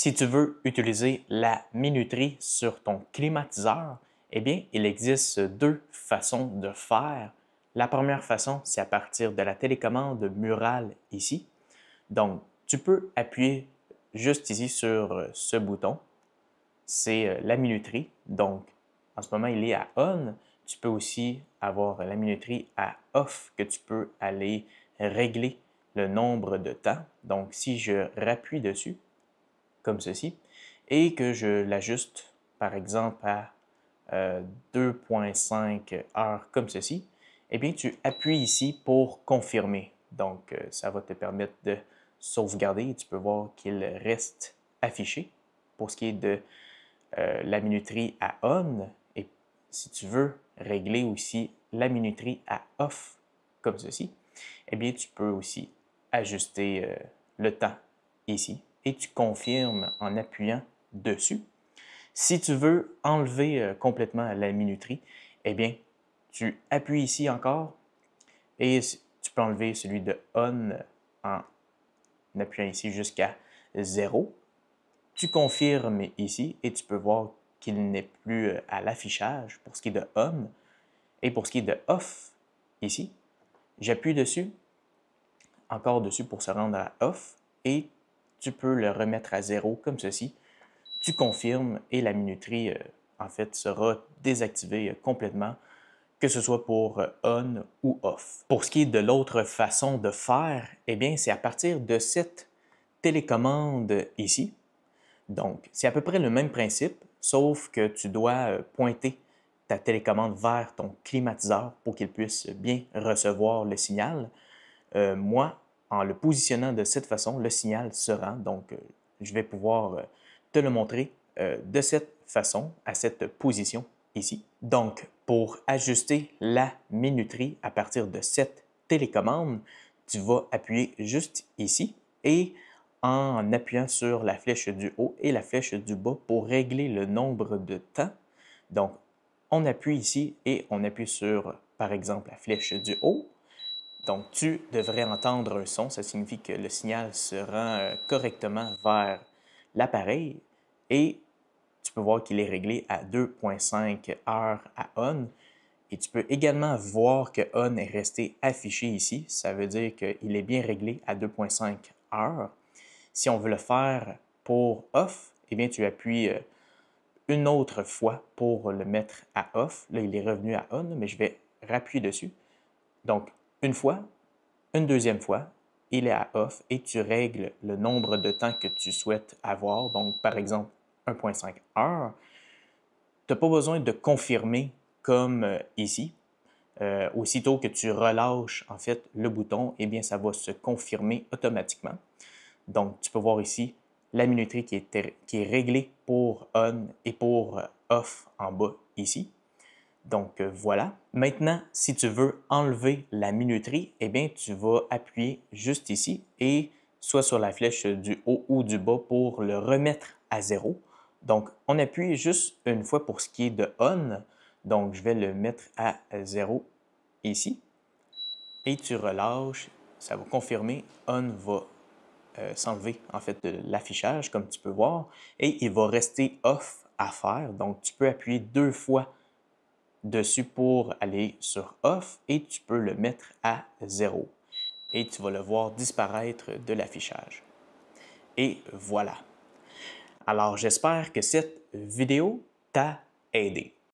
Si tu veux utiliser la minuterie sur ton climatiseur, eh bien, il existe deux façons de faire. La première façon, c'est à partir de la télécommande murale ici. Donc, tu peux appuyer juste ici sur ce bouton. C'est la minuterie. Donc, en ce moment, il est à on. Tu peux aussi avoir la minuterie à off que tu peux aller régler le nombre de temps. Donc, si je rappuie dessus, comme ceci, et que je l'ajuste, par exemple, à 2,5 heures comme ceci, eh bien, tu appuies ici pour confirmer. Donc, ça va te permettre de sauvegarder et tu peux voir qu'il reste affiché. Pour ce qui est de la minuterie à on, et si tu veux régler aussi la minuterie à off, comme ceci, eh bien, tu peux aussi ajuster le temps ici et tu confirmes en appuyant dessus. Si tu veux enlever complètement la minuterie, eh bien, tu appuies ici encore et tu peux enlever celui de on en appuyant ici jusqu'à 0. Tu confirmes ici et tu peux voir qu'il n'est plus à l'affichage pour ce qui est de on et pour ce qui est de off ici. J'appuie dessus, encore dessus pour se rendre à off et tu peux le remettre à 0 comme ceci. Tu confirmes et la minuterie en fait sera désactivée complètement, que ce soit pour on ou off. Pour ce qui est de l'autre façon de faire, eh bien c'est à partir de cette télécommande ici. Donc, c'est à peu près le même principe, sauf que tu dois pointer ta télécommande vers ton climatiseur pour qu'il puisse bien recevoir le signal. Moi, en le positionnant de cette façon, le signal se rend. Donc, je vais pouvoir te le montrer de cette façon, à cette position ici. Donc, pour ajuster la minuterie à partir de cette télécommande, tu vas appuyer juste ici et en appuyant sur la flèche du haut et la flèche du bas pour régler le nombre de temps. Donc, on appuie ici et on appuie sur, par exemple, la flèche du haut. Donc, tu devrais entendre un son. Ça signifie que le signal se rend correctement vers l'appareil et tu peux voir qu'il est réglé à 2,5 heures à on. Et tu peux également voir que on est resté affiché ici. Ça veut dire qu'il est bien réglé à 2,5 heures. Si on veut le faire pour off, eh bien, tu appuies une autre fois pour le mettre à off. Là, il est revenu à on, mais je vais rappuyer dessus. Donc, une fois, une deuxième fois, il est à off et tu règles le nombre de temps que tu souhaites avoir. Donc, par exemple, 1,5 heures. Tu n'as pas besoin de confirmer comme ici. Aussitôt que tu relâches en fait le bouton, eh bien, ça va se confirmer automatiquement. Donc, tu peux voir ici la minuterie qui est réglée pour on et pour off en bas ici. Donc, voilà. Maintenant, si tu veux enlever la minuterie, eh bien, tu vas appuyer juste ici et soit sur la flèche du haut ou du bas pour le remettre à 0. Donc, on appuie juste une fois pour ce qui est de on. Donc, je vais le mettre à 0 ici. Et tu relâches, ça va confirmer, on va s'enlever en fait de l'affichage comme tu peux voir et il va rester off à faire. Donc, tu peux appuyer deux fois dessus pour aller sur off et tu peux le mettre à 0 et tu vas le voir disparaître de l'affichage. Et voilà. Alors, j'espère que cette vidéo t'a aidé.